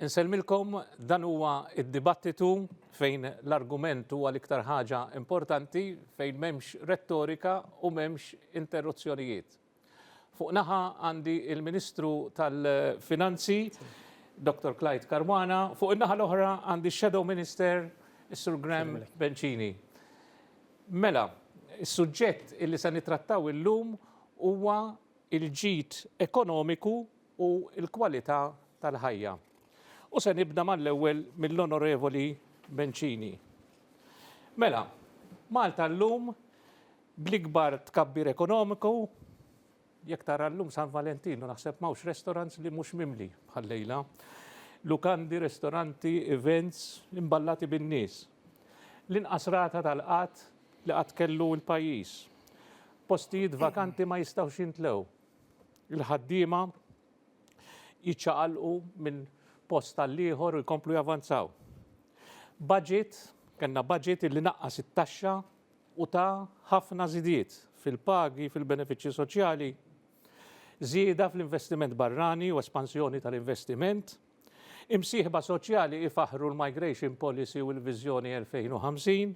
Inselmilkom dan huwa id-dibattitu fejn l-argument huwa l-iktar ħaġa importanti fejn m'hemmx retorika u m'hemmx interruzzjonijiet. Fuq naħa għandi il-Ministru tal-Finanzi, Dr. Clyde Caruana, fuq in-naħa l-oħra għandi Shadow Minister, Sir Graham Bencini. Mela, is-suġġett illi se nittrattaw illum huwa il-ġid ekonomiku u l-kwalità tal-ħajja. U se nibda mal-ewwel mill-Onorevoli Bencini. Mela, Malta llum bl-ikbar tkabbir ekonomiku, jekk tara llum San Valentino naħseb m'hawnx restaurants li mhux mimli bħal-lejla. Lukandi, ristoranti, events imballati bin-nies. L-inqas rata tal-qatt li qatt kellu l-pajjiż. Postijiet vakanti ma jistgħux jintlew. Il-ħaddiema jiċċaqalqu minn post tal-ieħor u jkomplu javanzaw. Budget, kellna budget li naqqas it-taxxa u ta' ħafna żidiet fil-pagi, fil-benefiċċji soċjali, żieda fl-investiment barrani u espansjoni tal-investiment, imsieħba soċjali ifaħru l-Migration Policy u l-Viżjoni 2050,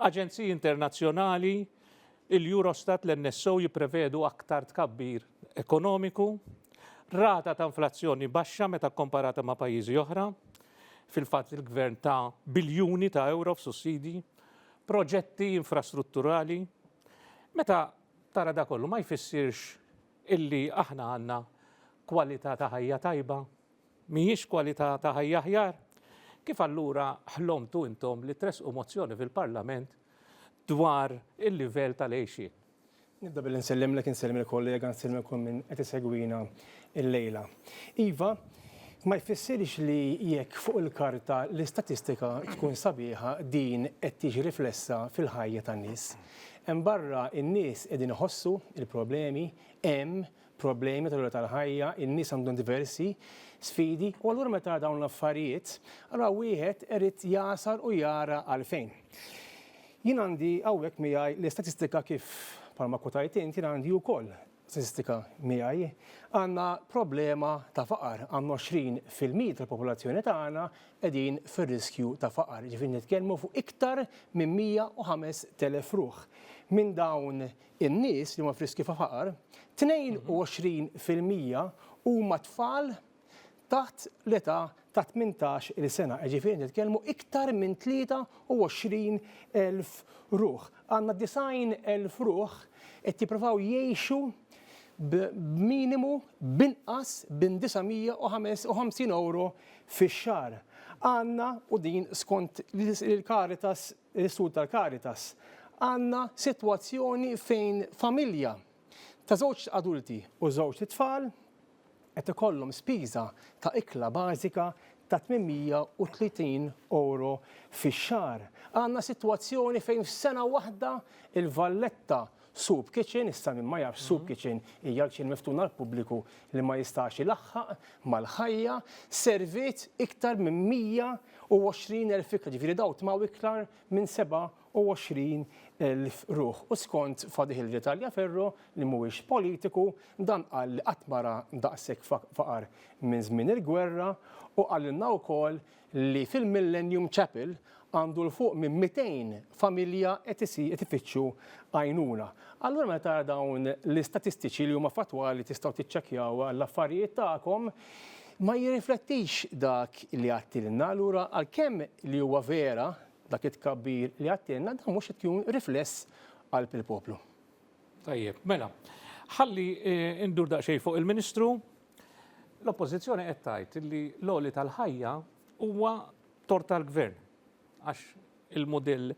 aġenziji internazzjonali, il-Eurostat l-NSO jipprevedu aktar tkabbir ekonomiku, rata ta' inflazzjoni baxxa meta komparata ma' pajjiżi oħra, fil-fatt il-gvern ta' biljuni ta' euro f'sussidji, proġetti infrastrutturali. Meta tara da kollu ma jfissirx illi aħna għandna kwalità ta' ħajja tajba, mhijiex kwalità ta' ħajja aħjar. Kif allura ħlomtu intom li tresqu mozzjoni fil-Parlament dwar il-livell tal-għejxin? Nibda bil-nsellimlek, nsellim il-kollega, nsellimkom minn qed isegwina il-lejla. Iva, ma jfissirx li jekk fuq il-karta l-istatistika tkun sabiħa din qed tiġi riflessa fil-ħajja tan-nies. Hemm barra n-nies qegħdin iħossu il-problemi, hemm problemi tal-ħajja, in-nies għandhom diversi sfidi, u allura meta dawn l-affarijiet, allura wieħed irid jasar u jara għalfejn. Jien għandi hawnhekk miegħi l-istatistika kif palma kotajt inti għandi wkoll statistika miegħi. Għandna problema ta' faqar, għandna 20% tal-popolazzjoni tagħna qegħdin fir-riskju ta' faqar. Ġifieri nitkellmu fuq iktar minn 105,000 ruħ. Minn dawn in-nies li huma f'riskju ta' faqar, 22% huma tfal taħt l-età ta' 18 sena. Ġifieri nitkellmu iktar minn 23,000 ruħ. Għandna 90,000 ruħ qed jippruvaw jgħixu b'minimu binqas bin 955 euro fix-xahar. Għandna, u din skont il-Caritas, l-istud tal-Caritas, għandna sitwazzjoni fejn familja ta' żewġ adulti u żewġ tfal qed ikollhom spiża ta' ikla bażika ta' 830 euro fix-xahar. Għandna sitwazzjoni fejn f'sena waħda il-valletta soup kitchen, issa min ma jafx soup kitchen hija l-ċin miftuna l-pubbliku li ma jistax ilaħħaq mal-ħajja, servit iktar minn 120,000 ikla, ġifieri daw tmaw iktar minn 27,000 ruħ. U skont Fadih il-Vitalja Ferro li mhuwiex politiku, dan qal li qatt mara daqshekk faqar minn żmien il-gwerra u qalilna wkoll li fil-Millennium Chapel għandu l-fuq minn 200 familja qed ifittxu għajnuna. Allura meta dawn l-istatistiċi li huma fatwali tistgħu tiċċekkjaw l-affarijiet tagħkom ma jirriflettix dak li għattilna. Allura għalkemm li huwa vera dak it-tkabbir li għattilna dan mhux qed jkun rifless qalb il-poplu. Tajjeb, mela, ħalli indur daqsxejn fuq il-Ministru. L-Oppożizzjoni qed tgħid li l-għoli tal-ħajja huwa tort tal-Gvern għax il-modell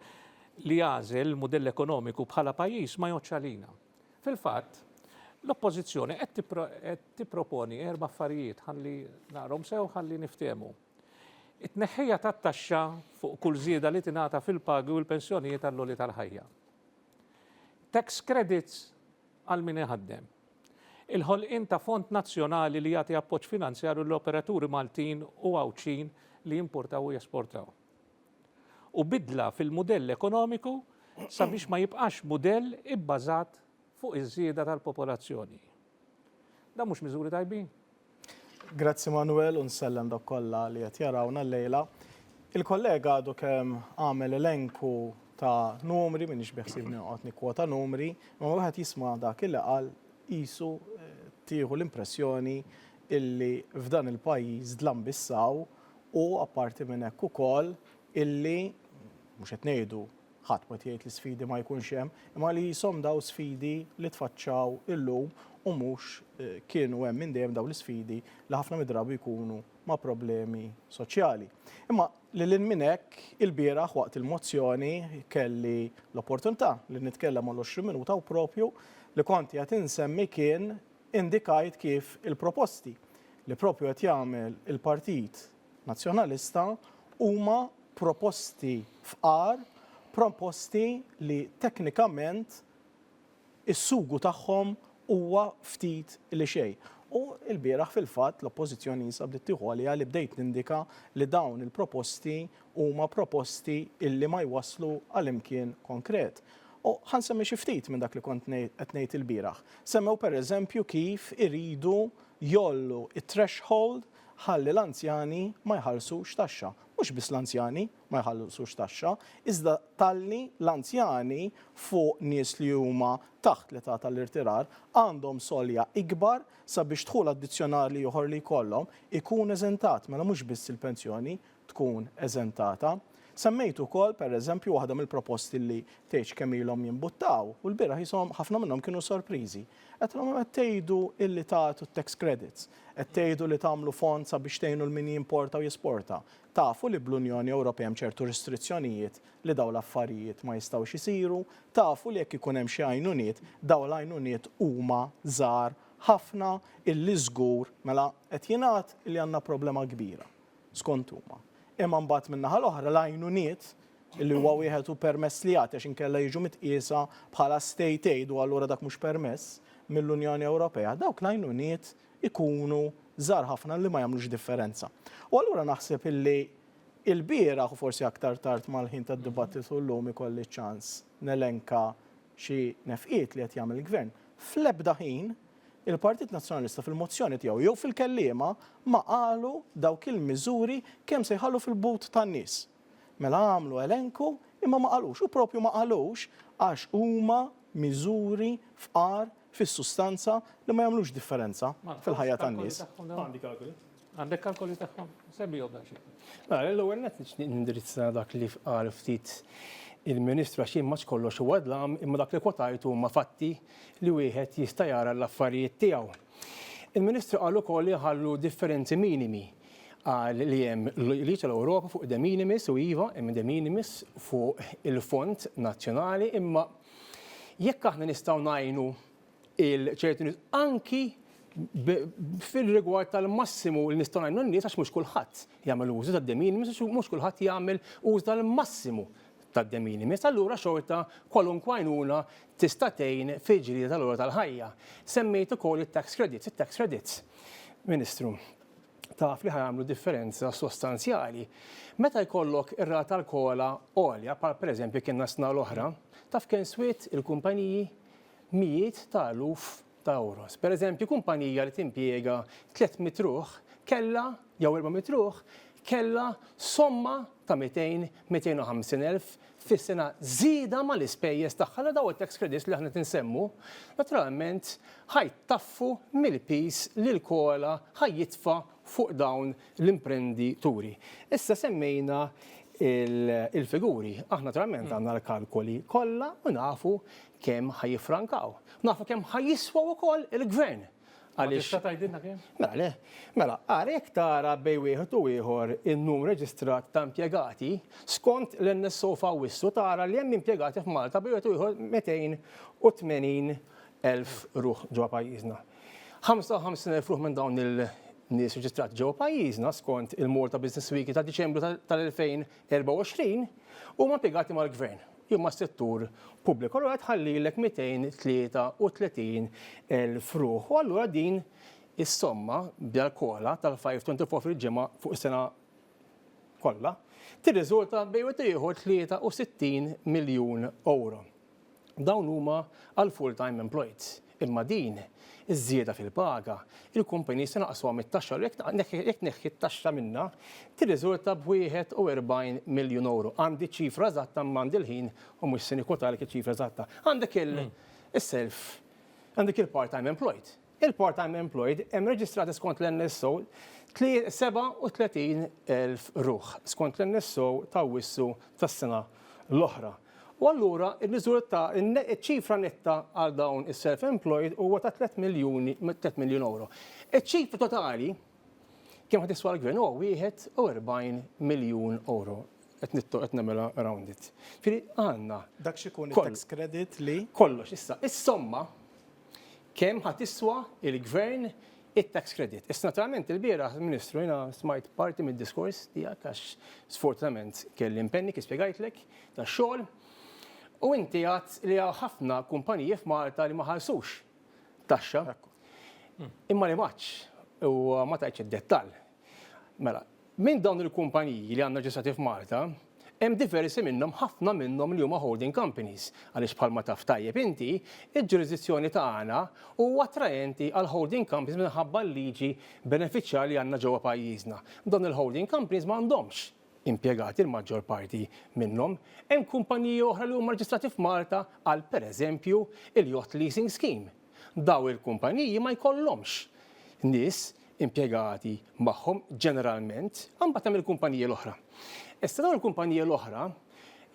li għażel, il-modell ekonomiku bħala pajjiż ma jgħodx għalina. Fil-fatt, l-Oppożizzjoni qed tipproponi 4 affarijiet ħalli naqrom sew ħalli niftehmu. It-tneħħija tat-taxxa fuq kull żieda li tingħata fil-pagi u l-pensjonijiet għall-għoli tal-ħajja. Tax credits għal min iħaddem. Il-ħolqien ta' fond nazzjonali li jagħti appoġġ finanzjarju l-operaturi Maltin u Għawċin li jimportaw u jesportaw. U bidla fil-mudell ekonomiku sabiex ma jibqax mudell ibbażat fuq iż-żieda tal-popolazzjoni. Da mhux miżuri tajbin? Grazzi Manuel, u nsellem dak kollha li qed jarawna llejla. Il-kollega għadu kemm għamel elenku ta' numri, minix beħsibni noqgħod nikkwota numri, ma wieħed jisma' dak il qal qisu tieħu l-impressjoni illi f'dan il-pajjiż dlam bissaw u apparti minn hekk ukoll illi mhux qed ngħidu ħadd ma jgħid l-isfidi ma jkunx hemm, imma li jisom daw sfidi li tfaċċaw illum u mhux kienu hemm minn dejjem daw l-isfidi li ħafna midrabi jkunu ma' problemi soċjali. Imma lil minn hekk il-bieraħ waqt il-mozzjoni kelli l-opportunità li nitkellem għal 20 minuta u propju li konti qed insemmi kien indikajt kif il-proposti li propju qed jagħmel il-Partit Nazzjonalista huma proposti fqar, proposti li teknikament is-sugu tagħhom huwa ftit li xejn. U l-bieraħ fil-fatt l-oppożizzjoni jinsab li tieħu għalija li bdejt nindika li dawn il-proposti huma proposti illi ma jwasslu għal imkien konkret. U ħansemmi xi ftit minn dak li kont qed ngħid il-bieraħ. Semmew pereżempju kif iridu jollu it-threshold ħalli l-anzjani ma jħallsux taxxa. Mhux biss l-anzjani ma jħallsux taxxa, iżda talli l-anzjani fuq nies li huma taħt l-età tal-irtirar għandhom solja ikbar sabiex dħul addizzjonali ieħor li jkollhom ikun eżentat, mela mhux biss il-pensjoni tkun eżentata. Semmejt ukoll pereżempju waħda mill-proposti li tgħid kemm ilhom jinbuttaw u l-bieraħ jisom ħafna minnhom kienu sorpriżi. Qed tgħidu illi tagħtu tax credits, qed tgħidu li tagħmlu fond sabiex tgħinu l-min jimporta u jesporta. Tafu li bl-Unjoni Ewropea hemm ċertu restrizzjonijiet li dawn l-affarijiet ma jistgħux isiru, tafu li jekk ikun hemm xi għajnuniet, dawn l-għajnuniet huma żgħar ħafna illi żgur mela qed jingħad li għandna problema kbira skont huma. Imma mbagħad min-naħa l-oħra l-għajnuniet illi huwa wieħed u permess li jagħti għax inkella jiġu mitqiesa bħala state aid u allura dak mhux permess mill-Unjoni Ewropea, dawk l-għajnuniet ikunu żgħar ħafna li ma jagħmlux differenza. U allura naħseb illi il-bieraħ u forsi aktar tard mal-ħin tad-dibattitu llum ikolli ċans nelenka xi nefqiet li qed jagħmel il-Gvern. Fl-ebda ħin il-Partit Nazzjonalista fil-mozzjoni tiegħu jew fil-kelliema ma qalu dawk il-miżuri kemm se jħallu fil-but tan-nies. Mela għamlu elenku imma ma qalux u propju ma qalux għax huma miżuri fqar fis-sustanza li ma jagħmlux differenza fil-ħajja tan-nies. Għandek kalkoli tagħhom? Semmi jobda xi. L-ewwel qed nindirizza dak li qal ftit il-Ministru għax ma kollox huwa dlam imma dak li kwotajtu huma fatti li wieħed jista' jara l-affarijiet tiegħu. Il-Ministru qal ukoll li ħallu differenzi minimi li hemm li tal-Ewropa fuq de minimis u iva hemm de minimis fuq il-Fond Nazzjonali imma jekk aħna nistgħu ngħinu il-ċertu nies anki fil-rigward tal-massimu li nistgħu ngħinu n-nies għax mhux kulħadd jagħmel użu tad-de minimis u mhux kulħadd jagħmel użu tal-massimu tad-de minimis, allura xorta kwalunkwe għajnuna tista' tgħin fil-ġrida tal-ora tal-ħajja. Semmejt ukoll it-tax credits. It-tax credits, Ministru, taf li ħajamlu differenza sostanzjali. Meta jkollok ir-rata tal-kola għolja, bħal pereżempju kien sena l-oħra, taf kien swiet il-kumpaniji mijiet ta' eluf ta' euros. Per eżempju, kumpanija li timpjega 300 ruħ kella jew 400 ruħ kella somma ta' 200-250,000 fis-sena żieda mal-ispejjeż tagħha li daw it-tax credits li aħna tinsemmu, naturalment ħajtaffu mill-pis li l-kola ħajjitfa' fuq dawn l-imprendituri. Issa semmejna il-figuri. Aħna naturalment għandna l-kalkoli kollha u nafu kemm ħajjifrankaw. Nafu kemm ħajjiswa wkoll il-Gvern. Tista' tgħidilna kemm? Mela, għalhekk tara bejn wieħed u ieħor in-numru reġistrat ta' impjegati skont l-NSO wissu tara li hemm impjegati f'Malta bejn wieħed u ieħor 280,000 ruħ ġewwa pajjiżna. 55,000 ruħ minn dawn il-nies reġistrati ġewwa pajjiżna skont il-Malta Business Week ta' Diċembru tal-2024 huma impjegati mal-Gvern. Imma settur pubbliku allura tħallilek 233,000 ruħ. U allura din is-somma b'al-kola tal-524 fil-ġimgħa fuq is-sena kollha tirriżulta bejn ieħor 63 miljun euro. Dawn huma għal full-time employed. Imma din iż-żieda fil-paga, il-kumpaniji se naqsuha mit-taxxa u jekk neħħi t-taxxa minnha tirriżulta b'41 miljun euro. Għandi ċifra eżatta m'għandi l-ħin u mhux se nikwotalek iċ-ċifra eżatta. Għandek il-self, għandek il-part-time employed. Il-part-time employed hemm reġistrati skont l-NSO 37,000 ruħ skont l-NSO ta' wissu tas-sena l-oħra. U allura il-ċifra netta għal dawn is-self-employed huwa ta' 3 miljun euro. Iċ-ċifra totali kemm ħad iswa l-gvern huwa 41 miljun euro. Qed nagħmilha around it. Fieri għandna Dak x'ikun it-tax credit li kollox issa. Is-somma kemm ħad iswa il-gvern it-tax credit. Issa naturalment il-bieraħ Ministru jiena smajt parti mid-diskors tiegħek għax sfortunatament kelli impenni kif spjegajtlek tax-xogħol. U inti għad li ħafna kumpaniji f'Malta li ma ħallsux taxxa. Imma li maċ u ma tajtx id-dettall. Mela, minn dawn il-kumpaniji li għandna reġistrati f'Malta, hemm diversi minnhom, ħafna minnhom li huma holding companies. Għaliex bħalma taf tajjeb inti, il-ġurisdizzjoni tagħna huwa attrajenti għal holding companies minħabba l-liġi benefiċjali għandna ġewwa pajjiżna. Dawn il-holding companies m'għandhomx impjegati l-maġġor parti minnhom. Hemm kumpaniji oħra li huma reġistrati f'Malta għal pereżempju il-yacht leasing scheme. Daw il-kumpaniji ma jkollhomx nies impjegati magħhom ġeneralment imbagħad hemm il-kumpaniji l-oħra. Issa dawn il-kumpaniji l-oħra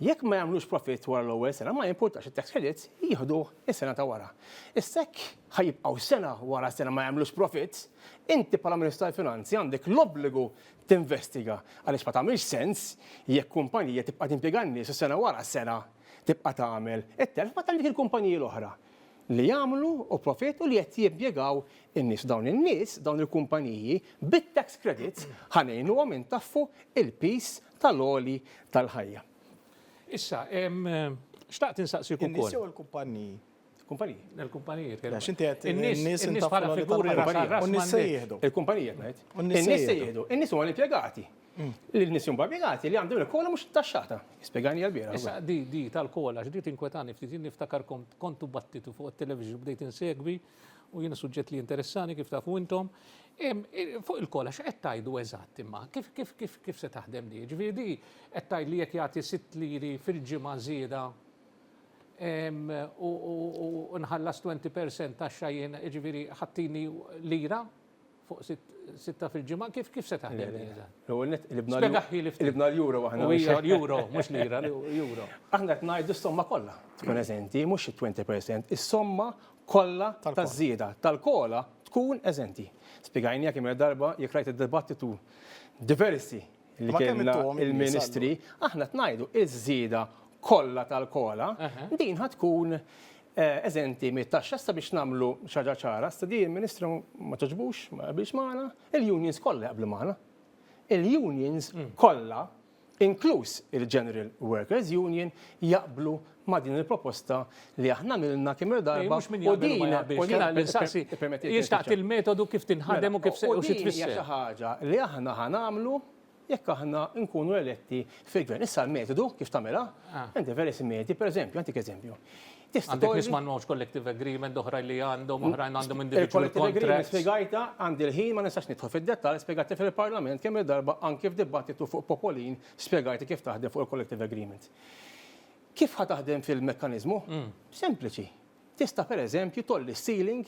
jekk ma jagħmlux profitt wara l-ewwel sena ma jimpurtax it-tax credits jieħdu is-sena ta' wara. Issa hekk ħajibqgħu sena wara sena ma jagħmlux profitt, inti bħala Ministru tal-Finanzi għandek l-obbligu tinvestiga għaliex ma tagħmilx sens jekk kumpanija tibqa' timpjega n-nies u sena wara sena tibqa' tagħmel it-telf ma tagħmel il-kumpaniji l-oħra li jagħmlu u profitt u li qed jimpjegaw in-nies. Dawn in-nies, dawn il-kumpaniji bit-tax credits ħanejnuhom intaffu il-pis tal-għoli tal-ħajja. Issa, xtaqt insaqsi in-nies ukoll. jew il-kumpaniji? Kumpaniji. Il-kumpanijiet. Għax inti qed In-nies bħala figuri u n-nies se jieħdu. Il-kumpaniji qed ngħid. U n-nies se In-nies se jieħdu. jieħdu. In-nies huma l-impjegati. L-nies huma impjegati li għandhom il-kola mhux taxxata. Ispjegani għall-biera. Issa di tal-kola, ġdiet inkwetani ftit niftakar kontu battitu fuq it-television bdejt insegwi u jiena suġġett li interessani kif tafu intom. Fuq il-kola x'qed tgħidu eżatt imma kif se taħdem di? Ġifieri di qed tgħid li jekk jagħti 6 liri fil-ġimgħa żieda u nħallas 20% taxxa jien ġifieri ħattini lira fuq 6 fil-ġimgħa kif se taħdem di eżatt? L-ibna l-euro aħna. U hija euro, mhux lira, euro. Aħna qed ngħidu s-somma kollha tkun eżenti, mhux il-20%, is-somma kollha taż-żieda tal-kola tkun eżenti. Spjegajni kemm darba jekk rajt id-dibattitu diversi li Ma kemm kellna intuhom il-Ministri, aħna tnajdu iż-żieda kollha tal-kola, din tkun eżenti mit-taxxa sta biex nagħmlu xaġa ċara, sta di il-Ministru ma toġbux, ma qabilx magħna, il-unions kollha jaqblu magħna. Il-unions kollha, inkluż il-General Workers Union, jaqblu ma' din il-proposta li aħna milna kemm darba u jistaqt il-metodu kif tinħadem u kif se hija xi ħaġa li aħna ħanamlu jekk aħna nkunu eletti fil-gvern. Issa l-metodu kif tagħmilha, inti veri simeti, pereżempju, għandik eżempju. Għandek nisma' m'hawnx collective agreement oħrajn li għandhom, oħrajn għandhom individual Il-collective agreement contracts. spiegajta għandi l-ħin ma nistax nidħol fid-dettall, spiegajta fil-Parlament kemm il-darba anke f'dibattitu fuq Popolin spiegajta kif taħdem fuq il-collective agreement. Kif ħataħdem fil-mekkanizmu? Sempliċi. Tista' pereżempju tolli ceiling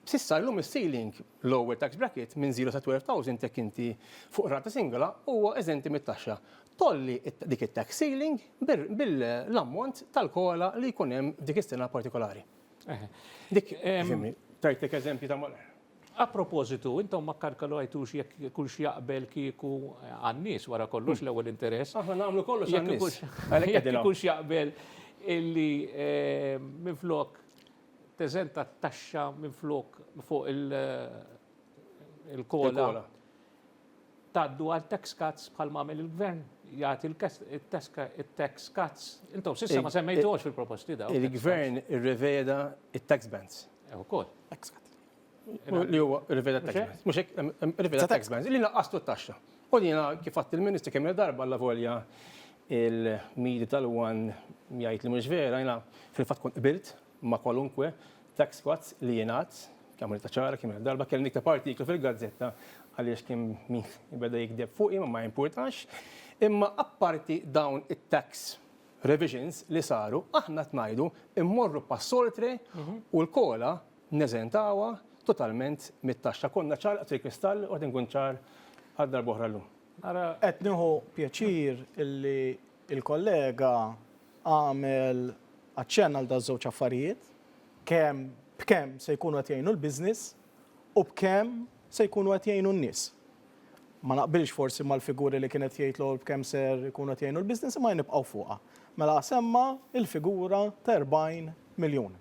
sissa llum is-ceiling lower tax bracket minn 0 sa 12,000 jekk inti fuq rata singola huwa eżenti mit-taxxa. Tolli dik it-tax ceiling bil-ammont tal-kola li jkun hemm dik is-sena partikolari. Dik tajtek eżempju ta' moler. A propositu, intom ma kalkulajtux jekk kulx jaqbel kieku għan-nies wara kollox l-ewwel interess. Aħna nagħmlu kollox Jekk għan-nies. jekk kulx jaqbel illi minflok teżenta taxxa minflok fuq il-kola taddu għal tax cuts bħal m'għamel il-gvern jagħti il-tax cuts. Intom s'issa ma semmejtuhomx fil-proposti daw. Il-gvern irriveda it-tax bans. Ukoll. Li huwa irriveda tax bans. Mhux hekk irriveda tax bans. Li naqqastu t-taxxa. U jiena kif għadt il-Ministru kemm darba alla volja il-midi tal-wan jgħid li mhux vera, jiena fil-fatt kont qbilt ma' kwalunkwe tax cuts li jingħad, kemm ta' ċara, kemm darba kelli niktab artiklu fil-gazzetta għaliex kien min beda jikdeb fuqi ma jimpurtax. Imma apparti dawn it-tax revisions li saru, aħna tnajdu immorru pas-soltre u l-kola neżentawa totalment mit-taxxa. Konna ċar għatri kristall u għatin ċar għaddar boħra l-lum. Qed nieħu pjaċir illi il-kollega għamel aċċenna għal daż-żewġ affarijiet, b'kemm se jkunu qed jgħinu l-business u b'kemm se jkunu qed jgħinu n-nies. Ma naqbilx forsi mal-figuri li kienet jgħidlu b'kemm ser jkunu qed jgħinu l-business imma jnibqgħu fuqha. Mela semma il-figura ta' 40 miljun.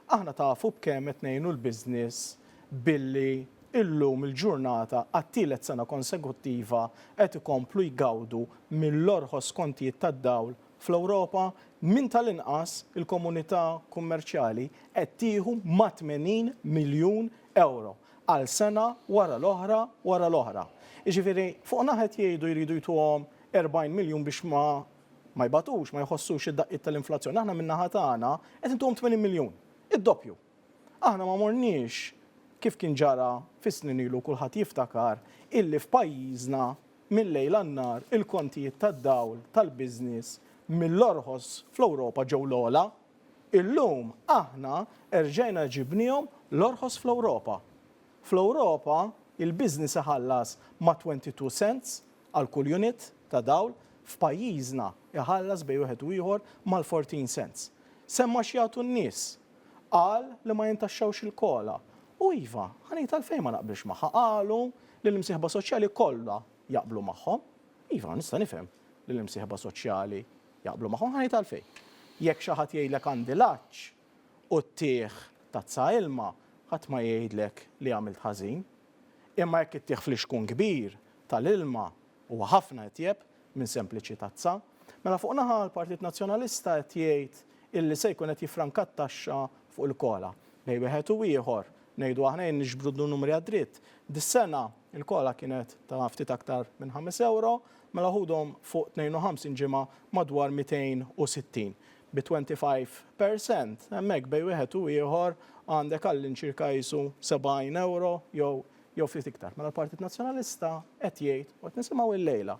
Aħna tafu b'kemm qed ngħinu l-business billi illum il-ġurnata għat-tielet sena konsekuttiva qed ikomplu jgawdu mill-orħos kontijiet tad-dawl fl-Ewropa minn tal-inqas il-komunità kummerċjali qed tieħu ma' 80 miljun euro għal sena wara l-oħra. Jiġifieri fuq naħed jgħidu jridu jtuhom 40 miljun biex ma jbatux, ma jħossux id-daqqiet tal-inflazzjoni. Aħna min-naħa tagħna qed intuhom 80 miljun, id-doppju. Aħna ma morniex kif kien ġara fis-snin ilu kulħadd jiftakar illi f'pajjiżna mill-lejl għan-nar il-kontijiet tad-dawl tal-business mill-orħos fl-Ewropa ġew l-ogħla. Illum aħna erġejna ġibnihom l-orħos fl-Ewropa. Fl-Ewropa il-business iħallas ma' 22 cents għal kull unit ta' dawl, f'pajjiżna iħallas bejn wieħed u ieħor mal-14 cents. Semma x'jagħtu n-nies qal li ma jintaxxawx il-kola. U iva, ħanejt għalfejn ma naqbilx magħha. Qalu li l-imsieħba soċjali kollha jaqblu magħhom. Iva, nista' nifhem li l-imsieħba soċjali jaqblu magħhom, ħanejt għalfejn. Jekk xi ħadd jgħidlek għandi laċċ u ttieħ tazza ilma, ħadd ma jgħidlek li għamilt ħażin. Imma jekk ittieħ fl-ixkun kbir tal-ilma huwa ħafna itjeb minn sempliċi tazza. Mela fuq naħa l-Partit Nazzjonalista qed jgħid illi se jkun qed jifranka t-taxxa fuq il-kola. Bej wieħed u ieħor ngħidu aħna niġbru d-numri għad-dritt. Dis-sena il-kola kienet ta' ftit aktar minn 5 euro, mela ħudhom fuq 52 ġimgħa madwar 260 bi 25%. Hemmhekk bej wieħed u ieħor għandek għall-inċirka jisu 70 euro jew ftit iktar. Mela l-Partit Nazzjonalista qed jgħid u qed nisimgħu illejla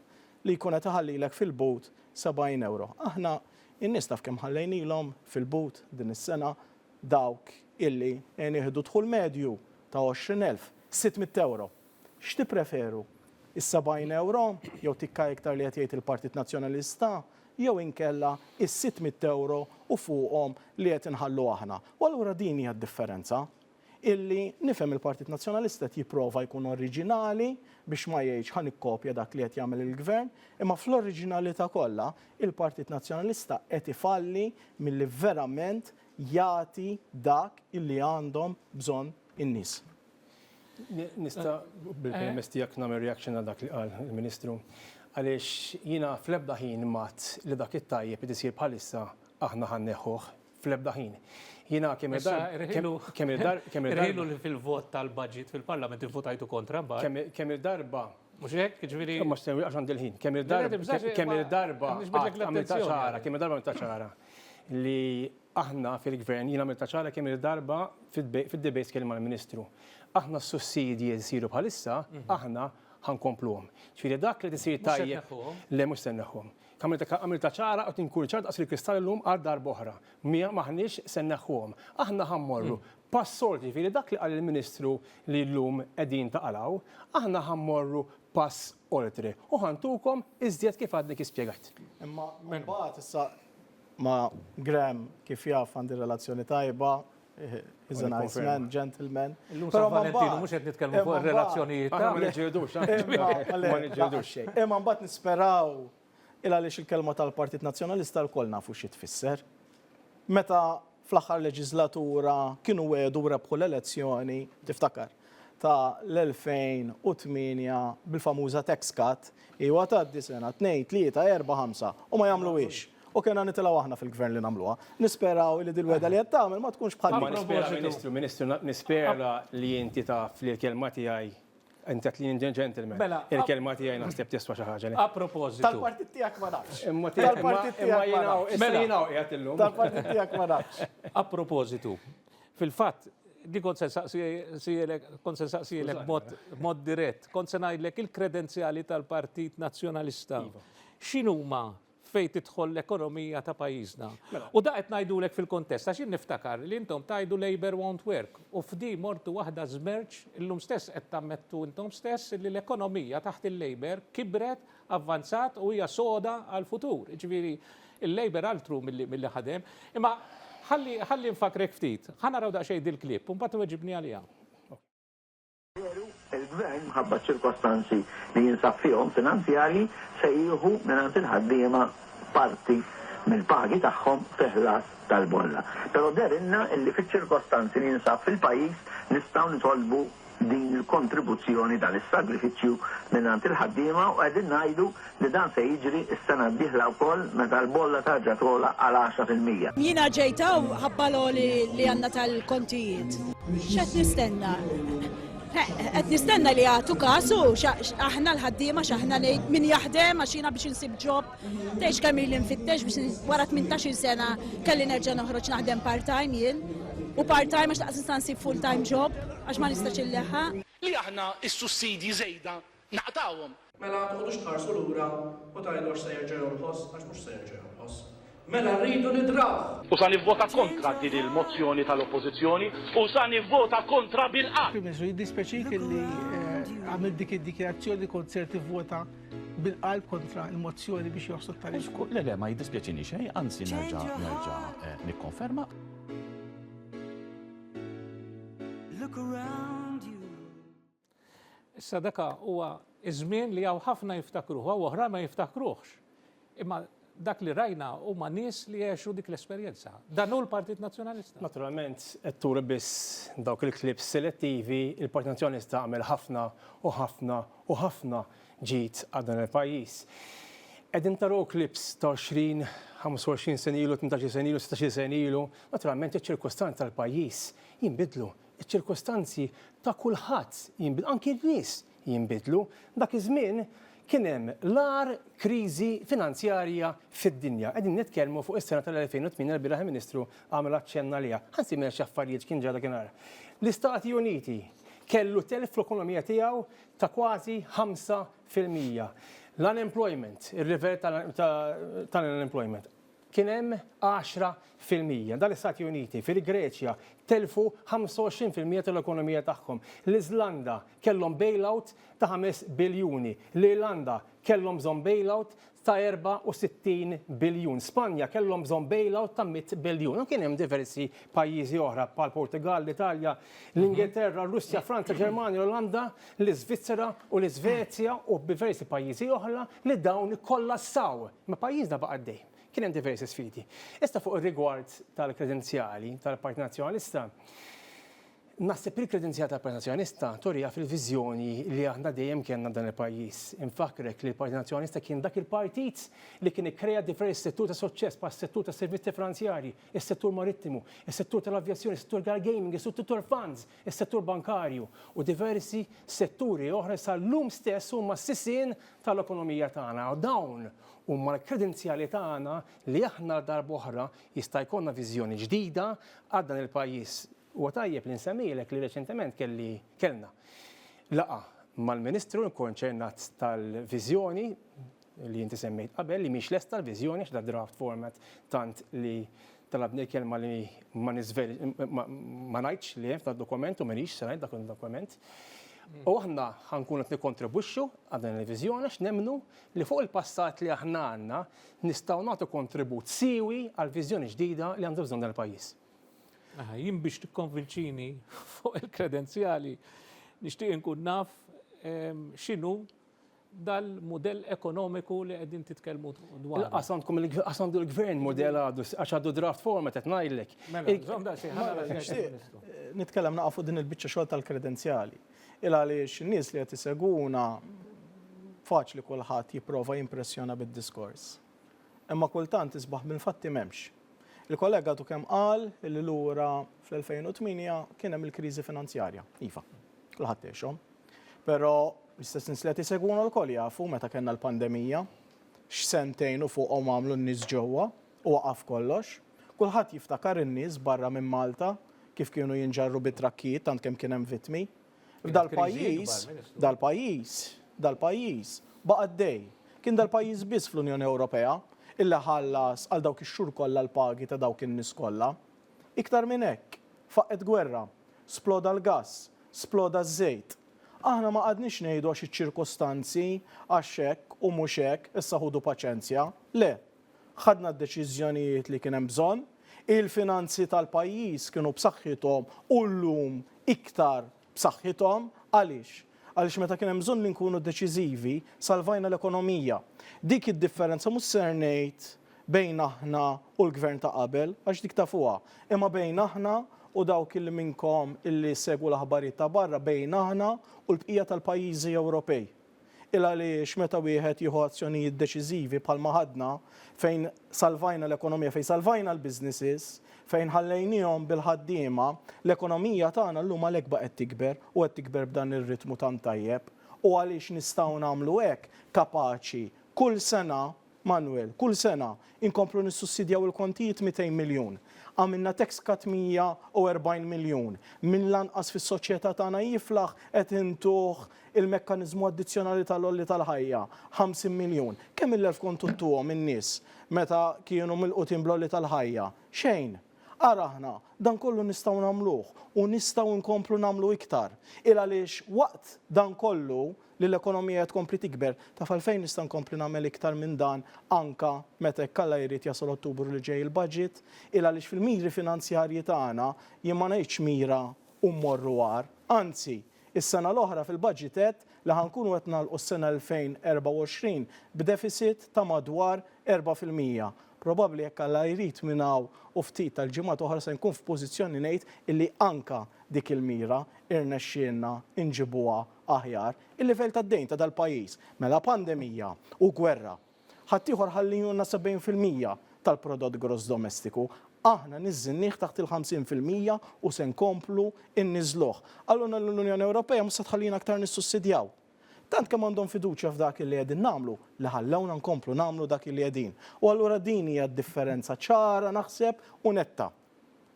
li jkun qed iħallilek fil-but 70 euro. Aħna in-nies taf kemm ħallejnilhom fil-but din is-sena dawk illi jieħdu dħul medju ta' 20,600 euro. X'tippreferu? Is-70 euro jew tikka iktar li qed jgħid il-Partit Nazzjonalista jew inkella is-600 euro u fuqhom li qed inħallu aħna. U allura din hija d-differenza illi nifhem il-Partit Nazzjonalista qed jipprova jkun oriġinali biex ma jgħidx ħan ikkopja dak li qed jagħmel il-Gvern, imma fl-oriġinalità kollha il-Partit Nazzjonalista qed ifalli milli verament jagħti dak illi għandhom bżonn in-nies. Nista' bil-permess tiegħek nagħmel reaction għal dak li qal il-Ministru għaliex jiena fl-ebda ħin mat li dak it-tajjeb li tisir bħalissa aħna ħanneħħuh fl-ebda ħin. Jiena kemm irrilu li fil-vot tal-budget fil-Parlament ivvotajtu kontra mbagħad. Kemm il-darba Mhux hekk, jiġifieri. Ma xtewi għax għandi l-ħin. Kemm il-darba għamilta ċara li aħna fil-Gvern jiena għamilta ċara kemm il-darba fid-debates kelma mal-Ministru. Aħna s-sussidji jsiru bħalissa, aħna ħankompluhom. Ġifieri dak li tisir tajjeb le mhux se nneħħuhom. Għamilta ċara qed inkun ċart qasri kristall llum għal darba oħra. Maħniex se nneħħuhom. Aħna ħammorru pass-solti, ġifieri dak li qal il-Ministru li llum qegħdin taqalgħu, aħna ħammorru pass oltre u ħantukom iżjed kif għadni ispjegajt. Imma mbagħad issa ma' Graham kif jaf għandi relazzjoni tajba, is a nice man, gentleman. Però Valentino mhux qed nitkellmu fuq ir-relazzjonijiet Ma niġġielidux, ma niġġielidux. Imma mbagħad nisperaw il għaliex il-kelma tal-Partit Nazzjonalista l-koll nafu xi tfisser. Meta fl-aħħar leġislatura kienu wedu rebħu l-elezzjoni, tiftakar, ta' l-2008 bil-famuża tax cut, iwa tgħaddi sena 2, 3, 4, 5 u ma jagħmluhiex. U kena nitilgħu aħna fil-Gvern li nagħmluha. Nisperaw li dil-weda li qed tagħmel ma tkunx bħal Ministru, nispera li inti taf li l-kelma tiegħi intet li gentleman. Mela, Il-kelma tiegħi naħseb tiswa xi ħaġa. A proposito. Tal-partit tiegħek ma nafx. Imma Tal-partit tiegħek ma nafx. Mela qiegħed illum. Tal-partit tiegħek ma nafx. A proposito, fil-fatt, di kont se saqsijelek mod dirett, kont se ngħidlek il-kredenzjali tal-Partit Nazzjonalista. X'inhuma fejn tidħol l-ekonomija ta' pajjiżna. U da qed ngħidulek fil-kontest, għax niftakar li intom tajdu Labour won't work. U f'di mortu waħda żmerġ illum stess qed tammettu intom stess li l-ekonomija taħt il-Labour kibret, avvanzat u hija soda għal-futur. Ġifieri il-Labour altru milli ħadem. Imma ħalli nfakrek ftit, ħanaraw daqsxejn dil-klipp, u mbagħad weġibni għaliha. Il-gvern ħabba ċirkostanzi li jinsab fihom finanzjali se jieħu mingħand il-ħaddiema parti mill-pagi tagħhom fiħlas tal-bolla. Però derinna illi fiċ-ċirkostanzi li jinsab fil-pajjiż nistgħu nitolbu din il-kontribuzzjoni tal-sagrifiċċju mingħand il-ħaddiema u qegħdin ngħidu li dan se jiġri s-sena d-dieħla wkoll meta l-bolla tarġa' tola għal 10%. Jiena ġejta u ħabbalu li għandna tal-kontijiet. X'qed nistenna? Qed nistenna li għatu kasu, aħna l-ħaddiema x'aħna min jaħdem għax jiena biex insib ġob. Tgħix kemm ili nfittex biex wara 18 sena kelli nerġa' noħroġ naħdem part-time jien. U part-time għax taqs nista' nsib full-time job għax ma nistax illeħħaq. Li aħna is-sussidji żejda naqtawhom. Mela tħodux tħarsu lura u tajdu għax se jerġa' jonħoss għax mhux se jerġa' jonħoss. Mela rridu nidraw. U sa nivvota kontra din il-mozzjoni tal-oppożizzjoni u sa nivvota kontra bil-qatt. Prim-Ministru, jiddispeċik li għamil dik id-dikjarazzjoni kont ser tivvota bil-qalb kontra il-mozzjoni biex joħsod tarif. Le, ma jiddispjaċini xejn, anzi nerġa' nikkonferma. Issa daka huwa iż-żmien li hawn ħafna jiftakruh, u oħra ma jiftakruhx. Imma dak li rajna huma nies li jgħixu dik l-esperjenza. Dan hu l-Partit Nazzjonalista. Naturalment, qed turi biss dawk il-klips selettivi, il-Partit Nazzjonalista għamel ħafna u ħafna u ħafna ġid għal dan il-pajjiż. Qegħdin taraw klips ta' 20, 25 sen ilu, 18 sen ilu, 16 sen ilu, naturalment iċ-ċirkostanzi tal-pajjiż jinbidlu. Iċ-ċirkostanzi ta' kulħadd jinbidlu, anki n-nies jinbidlu. Dak iż-żmien kien hemm l-ar kriżi finanzjarja fid-dinja. Qegħdin nitkellmu fuq is-sena tal-2008 il-bieraħ Ministru għamel aċċenna liha. Ħansi minn xi affarijiet kien ġara kien ara. L-Istati Uniti kellu telf fl-ekonomija tiegħu ta' kważi 5%. L-unemployment, ir-river tal-unemployment, kien hemm 10%. Dal-Istati Uniti, fil-Greċja, telfu 25% tal-ekonomija tagħhom. L-Iżlanda kellhom bailout ta' 5 biljuni. L-Irlanda kellhom bżonn bailout ta' 64 biljun. Spanja kellhom bżonn bailout ta' 100 biljun. Kien hemm diversi pajjiżi oħra bħal Portugal, l-Italja, l-Ingilterra, Russja, Franza, Ġermanja, l-Olanda, l-Iżvizzera u l-Iżvezja u diversi pajjiżi oħra li dawn kollassaw. Ma pajjiżna baqa' għaddej. Kien hemm diversi sfidi. Issa fuq ir-rigward tal-kredenzjali tal-Partit Nazzjonalista, naħseb il-kredenzjali tal-Partit Nazzjonalista torija fil-viżjoni li aħna dejjem kienna dan il-pajjiż. Infakrek li l-Partit Nazzjonalista kien dak il-partit li kien ikkrea diversi settur ta' suċċess bħas settur ta' servizzi finanzjari, is-settur marittimu, is-settur tal-avjazzjoni, is-settur tal-gaming, is-settur tal-funds, is-settur bankarju u diversi setturi oħra sal-lum stess huma s-sisien tal-ekonomija tagħna. U dawn huma l-kredenzjali tagħna li aħna darba oħra jista' jkollna viżjoni ġdida għal dan il-pajjiż. U tajjeb li nsemmilek li reċentement kellna laqa mal-Ministru konċernat tal-viżjoni li inti semmejt qabel li mhix lesta l-viżjoni x'da draft format tant li talabni kelma li ma ngħidx li hemm tad-dokument u m'għandix se ngħid dak il-dokument. U aħna ħankunu qed nikkontribwixxu għal din il-viżjoni għax nemmnu li fuq il-passat li aħna għandna nistgħu nagħtu kontribut siewi għal viżjoni ġdida li għandu bżonn dal-pajjiż. Jien biex tikkonvinċini fuq il-kredenzjali nixtieq inkun naf x'inhu dal-modell ekonomiku li qegħdin titkellmu dwar. Qasandkom il-gvern modell għadu għax għadu draft format qed ngħidlek. Nitkellem naqa' fuq din il-biċċa xogħol tal-kredenzjali. Għaliex in-nies li qed iseguna faċli kulħadd jipprova jimpressjona bid-diskors. Imma kultant isbaħ bil-fatti m'hemmx. Il-kollega tu kemm qal li lura fl-2008 kien hemm il-kriżi finanzjarja. Iva, kulħadd għexhom. Però l-istess nies li qed isegwuna l-koll jafu meta kellna l-pandemija, x'sentejn u fuqhom għamlu n-nies ġewwa u waqaf kollox. Kulħadd jiftakar in-nies barra minn Malta kif kienu jinġarru bit-trakkijiet tant kemm kien hemm vittmi. Dal-pajjiż baqa' dej. Kien dal-pajjiż biss fl-Unjoni Ewropea illi ħallas għal dawk ix-xhur kollha l-pagi ta' dawk in-nies kollha. Iktar minn hekk, faqqet gwerra, sploda l-gass, sploda ż-żejt. Aħna ma qadniex ngħidu għax iċ-ċirkostanzi għax hekk u mhux hekk, issa ħudu paċenzja. Le, ħadna d-deċiżjonijiet li kien hemm bżonn, il-finanzi tal-pajjiż kienu b'saħħithom u llum iktar b'saħħithom għaliex? Għaliex meta kien hemm bżonn li nkunu deċiżivi, salvajna l-ekonomija. Dik id-differenza mhux ser ngħid bejn aħna u l-gvern ta' qabel, għax dik tafuha, imma bejn aħna u dawk illi minnkom illi segwu l-aħbarijiet ta' barra bejn aħna u l-bqija tal-pajjiżi Ewropej. Għaliex meta wieħed jieħu azzjonijiet deċiżivi bħalma ħadna fejn salvajna l-ekonomija, fejn salvajna l-businesses, fejn ħallejnihom bil-ħaddiema, l-ekonomija tagħna llum għalhekk baqgħet tikber u qed tikber b'dan ir-ritmu tant tajjeb. U għaliex nistgħu nagħmlu hekk kapaċi kull sena, Manuel, kull sena inkomplu nissussidjaw il-kontijiet 200 miljun. Għamilna tax cut 140 miljun. Min lanqas fis-soċjetà tagħna jiflaħ qed intuh il-mekkaniżmu addizzjonali tal-olli tal-ħajja 50 miljun. Kemm il-elf kontu tuhom in-nies meta kienu milqutin bl-olli tal-ħajja? Xejn. Araħna, dan kollu nistgħu nagħmluh u nistgħu nkomplu nagħmlu iktar. Għaliex waqt dan kollu li l-ekonomija tkompli tikber, taf għalfejn nista' nkompli nagħmel iktar minn dan anka meta jkollha jrid jasal Ottubru li ġej il-budget, għaliex fil-miri finanzjarji tagħna jien ma ngħidx mira u mmorru għar, anzi, is-sena l-oħra fil-budgetet li ħankunu qed nagħlqu s-sena 2024 b'deficit ta' madwar 4%. Probabbli jekk Alla jrid minn hawn u ftit tal-ġimgħat oħra se nkun f'pożizzjoni ngħid illi anka dik il-mira irnexxielna inġibuha aħjar il-livell tad-dejn ta' dal-pajjiż mela pandemija u gwerra. Ħadd ieħor ħallina 70% tal-prodott gross domestiku. Aħna niżżinnih taħt il-50% u se nkomplu inniżluh. Allura l-Unjoni Ewropea mhux se tħallina aktar nissussidjaw. Tant kemm għandhom fiduċja f'dak li qegħdin nagħmlu li ħallewna nkomplu nagħmlu dak li qegħdin. U allura din hija d-differenza ċara naħseb u netta.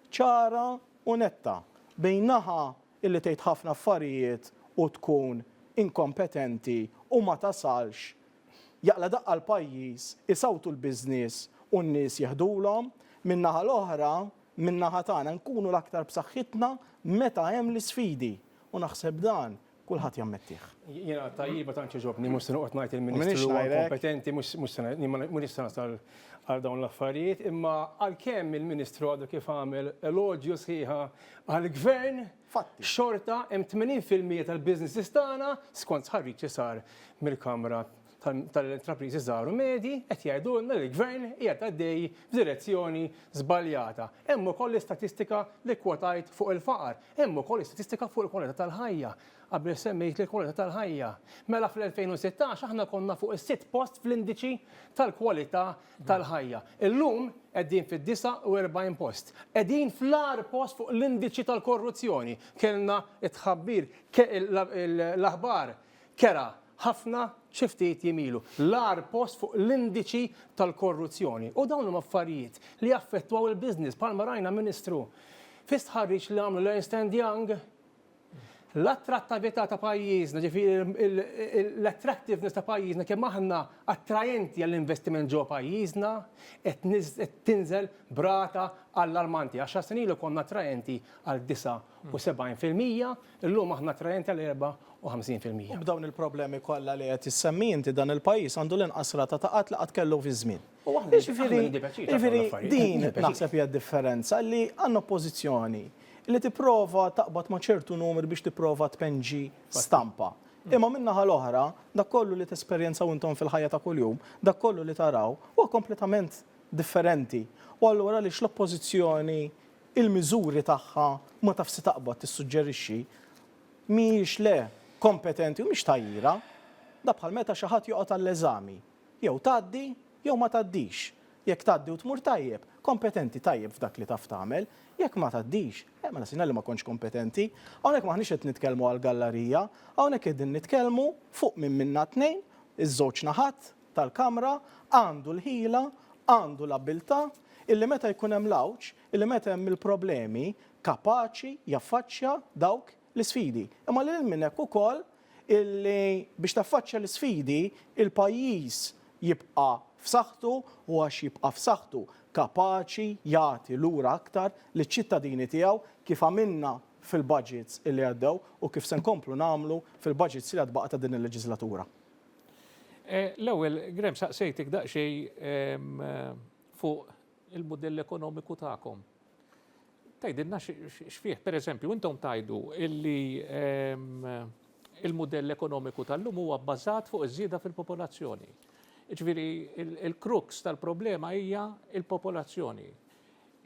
Ċara u netta bejn naħa illi tgħid ħafna affarijiet u tkun inkompetenti u ma tasalx jaqla daqqa l-pajjiż, isawtu l-business u n-nies jeħdulhom, min-naħa l-oħra, min-naħa tagħna nkunu l-aktar b'saħħitna meta hemm l-isfidi. U naħseb dan kulħadd jammettih. Jiena tajjiba tant ġobni mhux se noqgħod ngħid il-Ministru huwa kompetenti mhux se nasal għal dawn l-affarijiet, imma għalkemm il-Ministru għadu kif għamel elogju sħiħa għall-Gvern xorta hemm 80% tal-businesses tagħna skont sħarriġ sar mill-Kamra tal-intrapriżi żgħar u medji qed jgħidulna li l-Gvern qiegħed għaddej f'direzzjoni żbaljata. Hemm ukoll statistika li kwotajt fuq il-faqar, hemm ukoll statistika fuq il-kwalità tal-ħajja. Qabel semmejt li l-kwalità tal-ħajja. Mela fl-2016 aħna konna fuq is-sitt post fl-indiċi tal-kwalità tal-ħajja. Illum qegħdin fid-49 post. Qegħdin fl-ar post fuq l-indiċi tal-korruzzjoni. Kellna tħabbir l-aħbar kera ħafna xiftit jimilu. L-ar post fuq l-indiċi tal-korruzzjoni. U dawn huma affarijiet li affettwaw il-business bħalma rajna Ministru. Fis-tħarriġ li għamlu l-Ernst & Young, l-attrattività ta' pajjiżna, ġifieri l-attractiveness ta' pajjiżna kemm aħna attrajenti għall-investiment ġo pajjiżna qed tinżel brata allarmanti. 10 snin ilu konna attrajenti għal 79%, illum aħna attrajenti għal 54%. U b'dawn il-problemi kollha li qed issemmi inti dan il-pajjiż għandu l-inqas rata ta' qatt li qatt kellu fi żmien. Jiġifieri din naħseb hija d-differenza li għandna oppożizzjoni li tipprova taqbad ma' ċertu numri biex tipprova tpenġi stampa. Imma min-naħa l-oħra, dak kollu li tesperjenzaw intom fil-ħajja ta' kuljum, dak kollu li taraw huwa kompletament differenti. U allura li l-oppożizzjoni il-miżuri tagħha ma tafsi taqbad tissuġġerixxi mhijiex le kompetenti u mhix tajjira, da bħal meta xi ħadd joqgħod għall-eżami. Jew tgħaddi jew ma tgħaddix. Jekk tgħaddi u tmur tajjeb, kompetenti tajjeb f'dak li taf tagħmel, jekk ma tgħaddix, mela sinna li ma kontx kompetenti, hawnhekk maħniex qed nitkellmu għall-gallerija, hawnhekk qegħdin nitkellmu fuq minn minna tnejn, iż-żewġ naħat tal-Kamra għandu l-ħila, għandu l-abilità, illi meta jkun hemm l-awġ, illi meta hemm il-problemi, kapaċi jaffaċċja dawk l-isfidi. Imma lil minn hekk ukoll illi biex taffaċċja l-isfidi il-pajjiż jibqa' f'saħħtu u għax jibqa' f'saħħtu kapaċi jagħti lura aktar liċ-ċittadini tiegħu kif għamilna fil-budgets illi għaddew u kif se nkomplu nagħmlu fil-budgets li għadbaqa ta' din il-leġislatura. L-ewwel, Graham, saqsejtik daqsxejn fuq il-modell ekonomiku tagħkom. Tgħidilna x'fih, pereżempju, intom tajdu illi il-modell ekonomiku tal-lum huwa bbażat fuq iż-żieda fil-popolazzjoni. Ġifieri il-krux tal-problema hija il-popolazzjoni.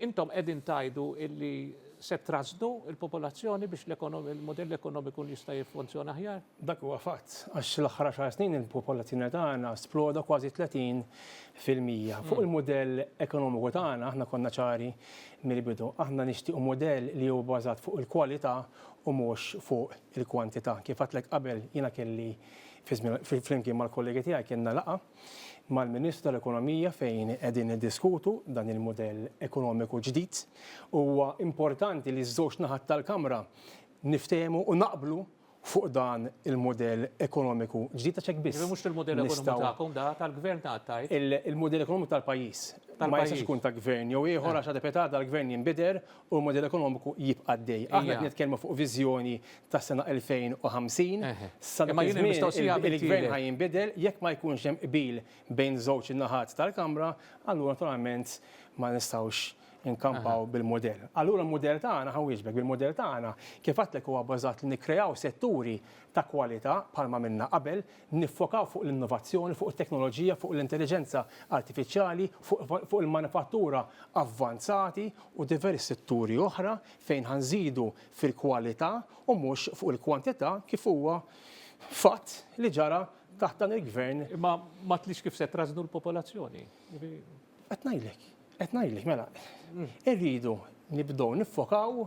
Intom qegħdin tajdu illi se trażnu il-popolazzjoni biex il-modell ekonomiku jista' jiffunzjona aħjar? Dak huwa fatt, għax l-aħħar 10 snin il-popolazzjoni tagħna sploda kważi 30%. Fuq il-modell ekonomiku tagħna aħna konna ċari mill-bidu, aħna nixtiequ modell li huwa bbażat fuq il-kwalità u mhux fuq il-kwantità. Kif għadlek qabel jiena kelli flimkien mal-kollegi tiegħi kienna laqa mal-Ministru tal-Ekonomija fejn qegħdin niddiskutu dan il-modell ekonomiku ġdid. Huwa importanti li ż-żewġ naħat tal-Kamra niftehmu u naqblu fuq dan il-modell ekonomiku ġdid għax hekk biss. Mhux il-modell ekonomiku tagħkom da tal-gvern tajt. Il-modell ekonomiku tal-pajjiż. Ma jistax ikun ta' gvern jew ieħor għax għadepetat tal-gvern jinbidel u l-modell ekonomiku jibqa' dej. Aħna qed nitkellmu fuq viżjoni tas-sena 2050. Il-gvern ħajinbidel jekk ma jkunx hemm qbil bejn żewġ in-naħat tal-Kamra, allura naturalment ma nistgħux inkampaw bil-modell. Allura l-modell tagħna ħawieġbek bil-modell tagħna kif għadlek huwa bbażat li nikkreaw setturi ta' kwalità bħalma minna qabel, niffokaw fuq l-innovazzjoni, fuq it-teknoloġija, fuq l-intelligenza artifiċjali, fuq il-manifattura avvanzati u diversi setturi oħra fejn ħanżidu fil-kwalità u mhux fuq il-kwantità kif huwa fatt li ġara taħt dan il-gvern. Ma tlix kif se trażnu l-popolazzjoni. Qed ngħidlek mela, irridu nibdew niffokaw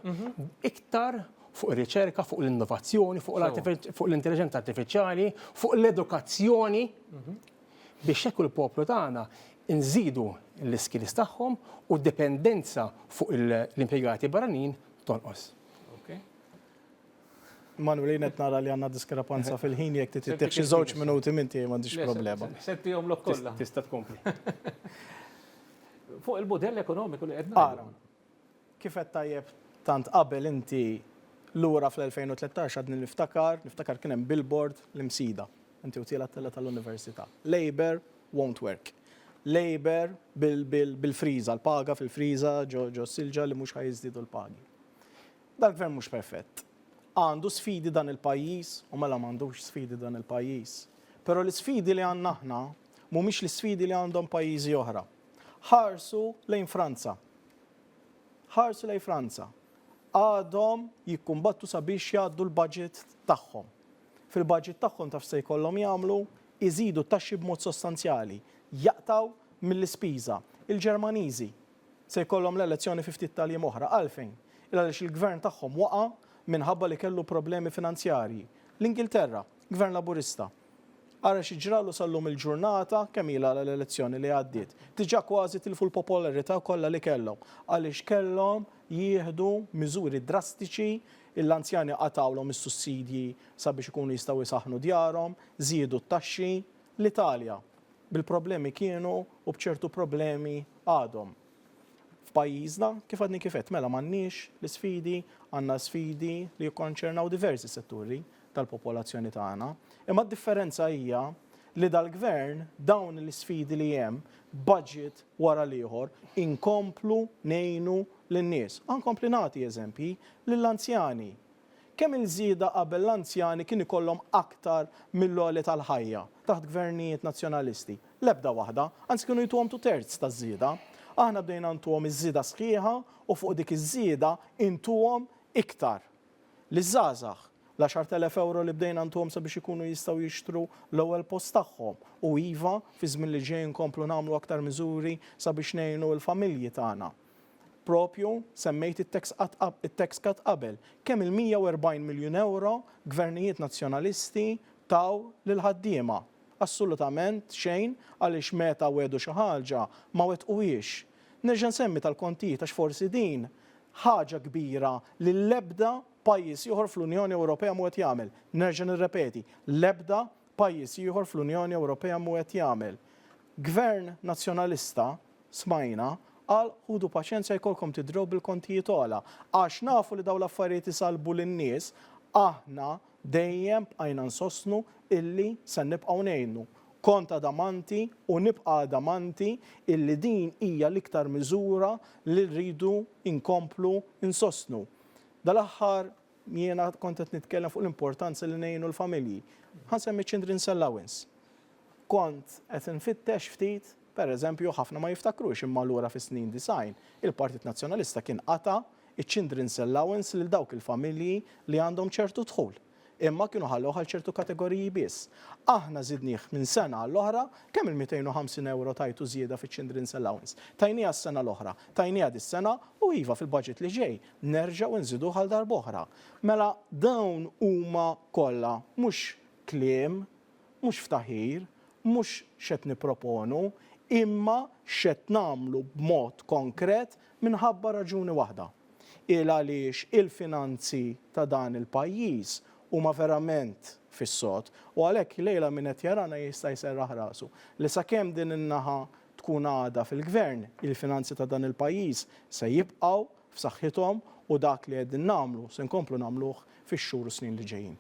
iktar fuq ir-riċerka, fuq l-innovazzjoni, fuq l-intelligenza artifiċjali, fuq l-edukazzjoni biex hekk il-poplu tagħna nżidu l-iskills tagħhom u d-dipendenza fuq l-impjegati barranin tonqos. Manuel, qed nara li għandna diskrepanza fil-ħin jekk titieħ xi żewġ minuti minti m'għandix problema. Settihom lok kollha. Tista' tkompli. Fuq il-modell ekonomiku li qed nagħmlu. Kif qed tajjeb tant qabel inti lura fl-2013 għadni niftakar kien hemm billboard l-imsida. Inti utila t-tella tal-università. Labor won't work. Labor bil-friża, l-paga fil-friża ġo silġa li mhux ħajżdiedu l-pagi. Dal-gvern mhux perfett. Għandu sfidi dan il-pajjiż u mela m'għandux sfidi dan il-pajjiż. Però l-isfidi li għandna aħna mhumiex l-isfidi li għandhom pajjiżi oħra. Ħarsu lejn Franza. Għadhom jikkumbattu sabiex jgħaddu l-budget tagħhom. Fil-budget tagħhom taf se jkollhom jagħmlu iżidu taxxi b'mod sostanzjali, jaqtaw mill-ispiża. Il-Ġermaniżi se jkollhom l-elezzjoni fi ftit tal-jiem oħra għalfejn. Għaliex il-gvern tagħhom waqa' minħabba li kellu problemi finanzjarji. L-Ingilterra, gvern laburista. Ara xi ġralu sallum il-ġurnata kemm ilha l-elezzjoni li għaddiet. Diġà kważi tilfu l-popolarità kollha li kellhom għaliex kellhom jieħdu miżuri drastiċi, l-anzjani qatawlhom is-sussidji sabiex ikunu jistgħu jisaħħnu djarhom, żiedu t-taxxi. L-Italja bil-problemi kienu u b'ċertu problemi għadhom. F'pajjiżna kif għadni kifet mela m'għandniex l-isfidi, għandna sfidi li jikkonċernaw diversi setturi tal-popolazzjoni tagħna. Imma d-differenza hija li dal-gvern dawn l-isfidi li hemm budget wara l-ieħor inkomplu ngħinu lin-nies. Ankompli nagħti eżempji lill-anzjani. Kemm il-żieda qabel l-anzjani kien ikollhom aktar mill-għoli tal-ħajja taħt gvernijiet nazzjonalisti. L-ebda waħda, anzi kienu jituhom 2/3 taż-żieda. Aħna bdejna ntuhom iż-żieda sħiħa u fuq dik iż-żieda intuhom iktar. Liż-żgħażagħ l-10,000 euro li bdejna ntuhom sabiex ikunu jistgħu jixtru l-ewwel post tagħhom. U iva, fi żmien li ġej nkomplu nagħmlu aktar miżuri sabiex ngħinu l-familji tagħna. Propju semmejt it-tax cut qabel. Kemm il-140 miljun euro gvernijiet nazzjonalisti taw lil ħaddiema. Assolutament xejn għaliex meta wedu xi ħaġa ma wettquhiex. Nerġa' nsemmi tal-kontijiet għax forsi din ħaġa kbira li l-ebda pajjiż ieħor fl-Unjoni Ewropea mu qed jagħmel. Nerġa' nirrepeti, l-ebda pajjiż ieħor fl-Unjoni Ewropea mu qed jagħmel. Gvern nazzjonalista smajna qal ħudu paċenzja jkollkom tidrew bil-kontijiet ogħla għax nafu li dawn l-affarijiet isalbu lin-nies aħna dejjem bqajna nsostnu illi se nibqgħu ngħinu. Kont adamanti u nibqa' adamanti illi din hija l-iktar miżura li rridu inkomplu insostnu. Dal-aħħar jiena kont qed nitkellem fuq l-importanza li ngħinu l-familji. Ħansemmi Children's Allowance. Kont qed infittex ftit, pereżempju ħafna ma jiftakrux imma lura fis-snin design, il-Partit Nazzjonalista kien qata' iċ-Children's Allowance lil dawk il-familji li għandhom ċertu dħul. Imma kienu ħalluh għal ċertu kategoriji biss. Aħna żidnieh minn sena għall-oħra kemm il-250 euro tajtu żieda fiċ-Children's Allowance. Tajnija s-sena l-oħra, tajnija dis-sena u iva fil-budget li ġej nerġgħu nżiduh għal darb'oħra. Mela dawn huma kollha mhux kliem, mhux ftaħir, mhux x'qed nipproponu, imma x'qed nagħmlu b'mod konkret minħabba raġuni waħda. Għaliex il-finanzi ta' dan il-pajjiż huma verament fis-sod u għalhekk lejla min qed jarana jista' jserraħ rasu li sakemm din in-naħa tkun għadha fil-gvern il-finanzi ta' dan il-pajjiż se jibqgħu f'saħħithom u dak li qegħdin nagħmlu se nkomplu nagħmluh fix-xhur u snin li ġejjin.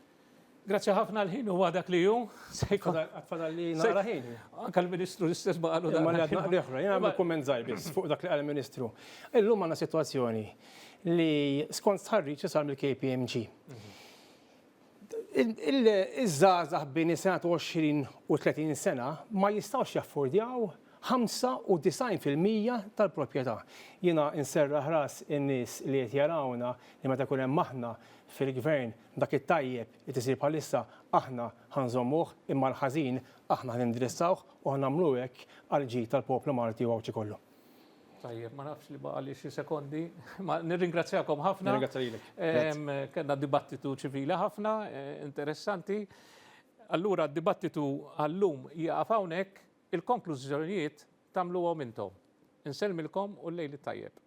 Grazzi ħafna l-ħin huwa dak li hu. Għatfadal li nara ħin. Anke l-Ministru l-istess ma qalu Ma li għadna oħra, jena għamlu komment żgħir biss fuq dak li qal il-Ministru. Illum għandna sitwazzjoni li skont tħarriġ isar mill-KPMG. Iż-żgħażagħ bejn is-sena 20 u 30 sena ma jistgħux jaffordjaw 95% tal-proprjetà. Jiena inserraħ ras in-nies li qed jarawna li meta jkun hemm aħna fil-gvern dak it-tajjeb li tisir bħalissa aħna ħanżommuh imma l-ħażin aħna ħnindirizzawh u ħnagħmlu hekk għal ġid tal-poplu Malti u għawċi kollu. Tajjeb, ma nafx li baqa li xi sekondi, ma nirringrazzjakom ħafna. Kellna dibattitu ċivili ħafna, interessanti. Allura d-dibattitu għallum jaqaf hawnhekk, il-konklużjonijiet tagħmluhom intom. Inselmilkom u l-lejl tajjeb.